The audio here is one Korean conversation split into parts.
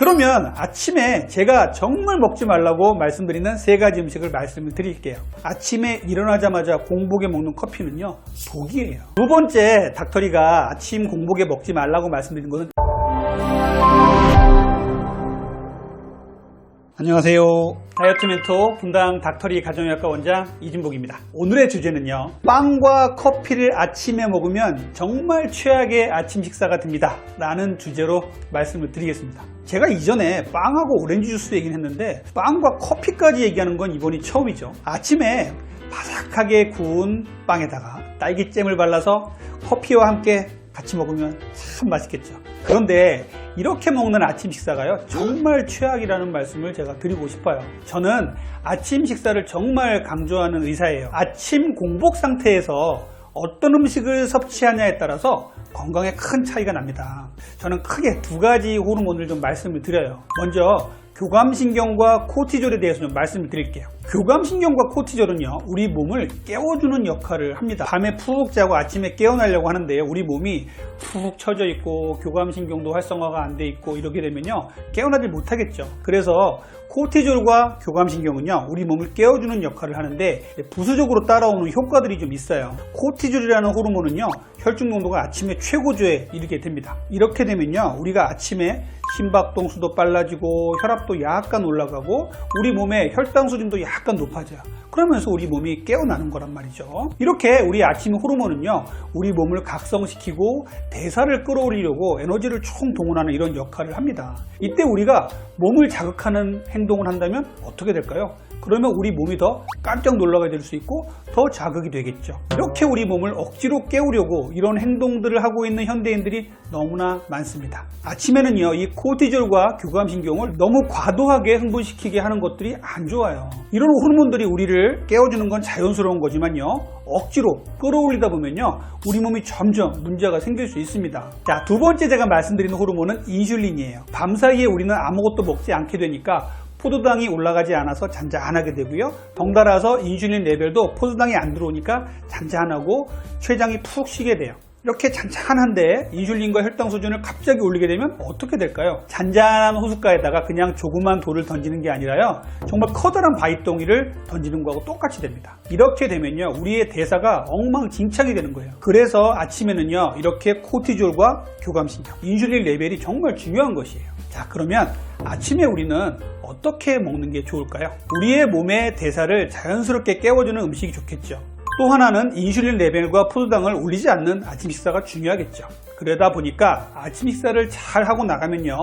그러면 아침에 제가 정말 먹지 말라고 말씀드리는 3가지 음식을 말씀을 드릴게요. 아침에 일어나자마자 공복에 먹는 커피는요, 독이에요. 두 번째, 닥터리가 아침 공복에 먹지 말라고 말씀드린 것은 안녕하세요. 다이어트 멘토 분당 닥터리 가정의학과 원장 이진복입니다. 오늘의 주제는요, 빵과 커피를 아침에 먹으면 정말 최악의 아침 식사가 됩니다 라는 주제로 말씀을 드리겠습니다. 제가 이전에 빵하고 오렌지 주스 얘기는 했는데 빵과 커피까지 얘기하는 건 이번이 처음이죠. 아침에 바삭하게 구운 빵에다가 딸기잼을 발라서 커피와 함께 같이 먹으면 참 맛있겠죠. 그런데 이렇게 먹는 아침 식사가요, 정말 최악이라는 말씀을 제가 드리고 싶어요. 저는 아침 식사를 정말 강조하는 의사예요. 아침 공복 상태에서 어떤 음식을 섭취하냐에 따라서 건강에 큰 차이가 납니다. 저는 크게 2가지 호르몬을 좀 말씀을 드려요. 먼저 교감신경과 코티졸에 대해서 좀 말씀을 드릴게요. 교감신경과 코티졸은요, 우리 몸을 깨워주는 역할을 합니다. 밤에 푹 자고 아침에 깨어나려고 하는데요, 우리 몸이 푹 처져 있고 교감신경도 활성화가 안 돼 있고 이렇게 되면요, 깨어나질 못하겠죠. 그래서 코티졸과 교감신경은요, 우리 몸을 깨워주는 역할을 하는데 부수적으로 따라오는 효과들이 좀 있어요. 코티졸이라는 호르몬은요, 혈중 농도가 아침에 최고조에 이르게 됩니다. 이렇게 되면요, 우리가 아침에 심박동수도 빨라지고 혈압도 약간 올라가고 우리 몸의 혈당 수준도 약간 높아져요. 그러면서 우리 몸이 깨어나는 거란 말이죠. 이렇게 우리 아침 호르몬은요, 우리 몸을 각성시키고 대사를 끌어올리려고 에너지를 총 동원하는 이런 역할을 합니다. 이때 우리가 몸을 자극하는 행동을 한다면 어떻게 될까요? 그러면 우리 몸이 더 깜짝 놀라게 될 수 있고 더 자극이 되겠죠. 이렇게 우리 몸을 억지로 깨우려고 이런 행동들을 하고 있는 현대인들이 너무나 많습니다. 아침에는요, 이 코티졸과 교감신경을 너무 과도하게 흥분시키게 하는 것들이 안 좋아요. 이런 호르몬들이 우리를 깨워주는 건 자연스러운 거지만요, 억지로 끌어올리다 보면요, 우리 몸이 점점 문제가 생길 수 있습니다. 자, 2번째 제가 말씀드리는 호르몬은 인슐린이에요. 밤사이에 우리는 아무것도 먹지 않게 되니까 포도당이 올라가지 않아서 잔잔하게 되고요, 덩달아서 인슐린 레벨도 포도당이 안 들어오니까 잔잔하고 췌장이 푹 쉬게 돼요. 이렇게 잔잔한데 인슐린과 혈당 수준을 갑자기 올리게 되면 어떻게 될까요? 잔잔한 호숫가에다가 그냥 조그만 돌을 던지는 게 아니라요, 정말 커다란 바위덩이를 던지는 거하고 똑같이 됩니다. 이렇게 되면요, 우리의 대사가 엉망진창이 되는 거예요. 그래서 아침에는요, 이렇게 코티졸과 교감신경, 인슐린 레벨이 정말 중요한 것이에요. 자, 그러면 아침에 우리는 어떻게 먹는 게 좋을까요? 우리의 몸의 대사를 자연스럽게 깨워주는 음식이 좋겠죠. 또 하나는 인슐린 레벨과 포도당을 올리지 않는 아침 식사가 중요하겠죠. 그러다 보니까 아침 식사를 잘 하고 나가면요,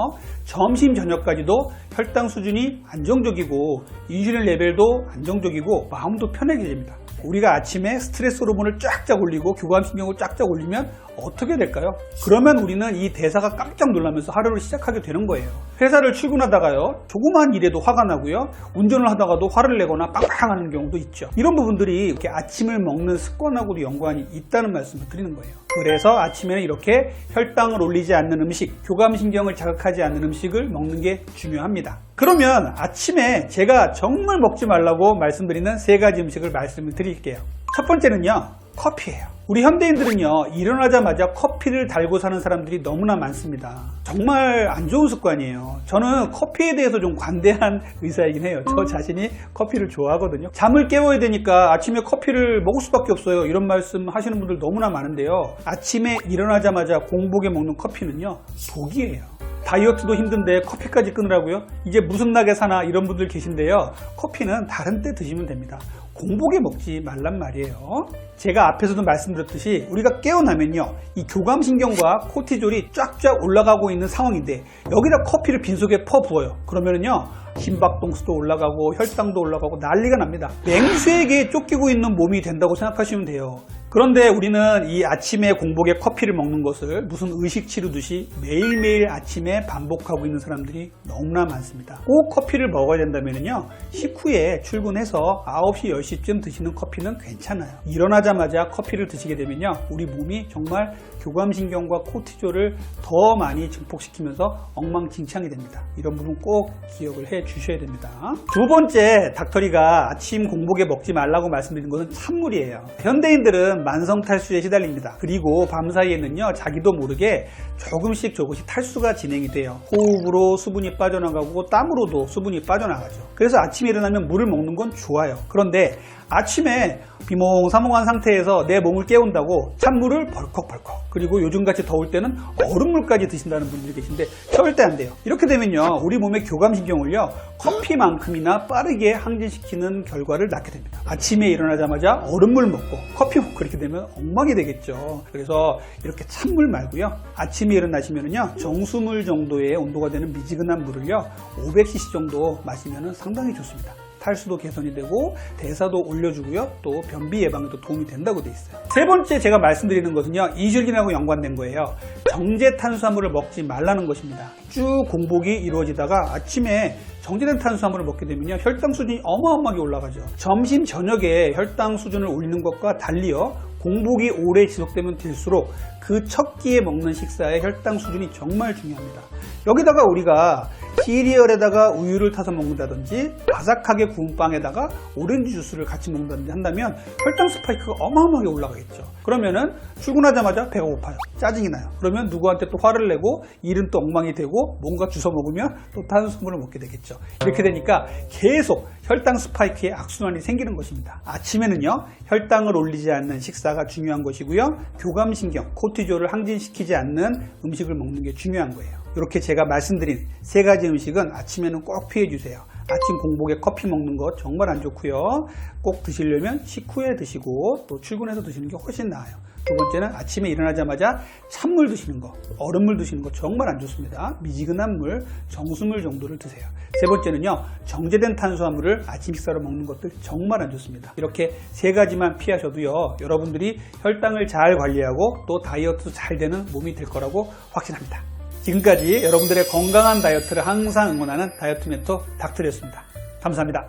점심 저녁까지도 혈당 수준이 안정적이고 인슐린 레벨도 안정적이고 마음도 편하게 됩니다. 우리가 아침에 스트레스 호르몬을 쫙쫙 올리고 교감신경을 쫙쫙 올리면 어떻게 될까요? 그러면 우리는 이 대사가 깜짝 놀라면서 하루를 시작하게 되는 거예요. 회사를 출근하다가요, 조그만 일에도 화가 나고요, 운전을 하다가도 화를 내거나 빵빵하는 경우도 있죠. 이런 부분들이 이렇게 아침을 먹는 습관하고도 연관이 있다는 말씀을 드리는 거예요. 그래서 아침에는 이렇게 혈당을 올리지 않는 음식, 교감신경을 자극하지 않는 음식을 먹는 게 중요합니다. 그러면 아침에 제가 정말 먹지 말라고 말씀드리는 3가지 음식을 말씀을 드릴게요. 첫 번째는요, 커피예요. 우리 현대인들은요, 일어나자마자 커피를 달고 사는 사람들이 너무나 많습니다. 정말 안 좋은 습관이에요. 저는 커피에 대해서 좀 관대한 의사이긴 해요. 저 자신이 커피를 좋아하거든요. 잠을 깨워야 되니까 아침에 커피를 먹을 수밖에 없어요, 이런 말씀 하시는 분들 너무나 많은데요, 아침에 일어나자마자 공복에 먹는 커피는요, 독이에요. 다이어트도 힘든데 커피까지 끊으라고요? 이제 무슨 낙에 사나, 이런 분들 계신데요, 커피는 다른 때 드시면 됩니다. 공복에 먹지 말란 말이에요. 제가 앞에서도 말씀드렸듯이 우리가 깨어나면요, 이 교감신경과 코티졸이 쫙쫙 올라가고 있는 상황인데 여기다 커피를 빈속에 퍼부어요. 그러면은요, 심박동수도 올라가고 혈당도 올라가고 난리가 납니다. 맹수에게 쫓기고 있는 몸이 된다고 생각하시면 돼요. 그런데 우리는 이 아침에 공복에 커피를 먹는 것을 무슨 의식 치르듯이 매일매일 아침에 반복하고 있는 사람들이 너무나 많습니다. 꼭 커피를 먹어야 된다면요, 식후에 출근해서 9시, 10시쯤 드시는 커피는 괜찮아요. 일어나자마자 커피를 드시게 되면요, 우리 몸이 정말 교감신경과 코티졸을 더 많이 증폭시키면서 엉망진창이 됩니다. 이런 부분 꼭 기억을 해 주셔야 됩니다. 2번째, 닥터리가 아침 공복에 먹지 말라고 말씀드린 것은 찬물이에요. 현대인들은 밤사이에는 만성 탈수에 시달립니다. 그리고 밤사이에는요, 자기도 모르게 조금씩 탈수가 진행이 돼요. 호흡으로 수분이 빠져나가고 땀으로도 수분이 빠져나가죠. 그래서 아침에 일어나면 물을 먹는 건 좋아요. 그런데 아침에 비몽사몽한 상태에서 내 몸을 깨운다고 찬물을 벌컥벌컥, 그리고 요즘같이 더울 때는 얼음물까지 드신다는 분들이 계신데 절대 안 돼요. 이렇게 되면요, 우리 몸의 교감신경을요, 커피만큼이나 빠르게 항진시키는 결과를 낳게 됩니다. 아침에 일어나자마자 얼음물 먹고 커피 먹고 이렇게 되면 엉망이 되겠죠. 그래서 이렇게 찬물 말고요, 아침에 일어나시면은요, 정수물 정도의 온도가 되는 미지근한 물을요 500cc 정도 마시면 상당히 좋습니다. 탈수도 개선이 되고 대사도 올려주고요, 또 변비 예방에도 도움이 된다고 돼 있어요. 세 번째 제가 말씀드리는 것은요, 이슐린하고 연관된 거예요. 정제 탄수화물을 먹지 말라는 것입니다. 쭉 공복이 이루어지다가 아침에 정제된 탄수화물을 먹게 되면요, 혈당 수준이 어마어마하게 올라가죠. 점심 저녁에 혈당 수준을 올리는 것과 달리요, 공복이 오래 지속되면 될수록 그 첫 끼에 먹는 식사의 혈당 수준이 정말 중요합니다. 여기다가 우리가 시리얼에다가 우유를 타서 먹는다든지 바삭하게 구운 빵에다가 오렌지 주스를 같이 먹는다든지 한다면 혈당 스파이크가 어마어마하게 올라가겠죠. 그러면은 출근하자마자 배가 고파요. 짜증이 나요. 그러면 누구한테 또 화를 내고 일은 또 엉망이 되고 뭔가 주워 먹으면 또 탄수화물을 먹게 되겠죠. 이렇게 되니까 계속 혈당 스파이크의 악순환이 생기는 것입니다. 아침에는요, 혈당을 올리지 않는 식사가 중요한 것이고요, 교감신경, 코티졸을 항진시키지 않는 음식을 먹는 게 중요한 거예요. 이렇게 제가 말씀드린 세 가지 음식은 아침에는 꼭 피해 주세요. 아침 공복에 커피 먹는 거 정말 안 좋고요. 꼭 드시려면 식후에 드시고 또 출근해서 드시는 게 훨씬 나아요. 두 번째는 아침에 일어나자마자 찬물 드시는 거, 얼음물 드시는 거 정말 안 좋습니다. 미지근한 물, 정수물 정도를 드세요. 세 번째는요, 정제된 탄수화물을 아침 식사로 먹는 것들 정말 안 좋습니다. 이렇게 세 가지만 피하셔도요, 여러분들이 혈당을 잘 관리하고 또 다이어트 잘 되는 몸이 될 거라고 확신합니다. 지금까지 여러분들의 건강한 다이어트를 항상 응원하는 다이어트 멘토 닥터리였습니다. 감사합니다.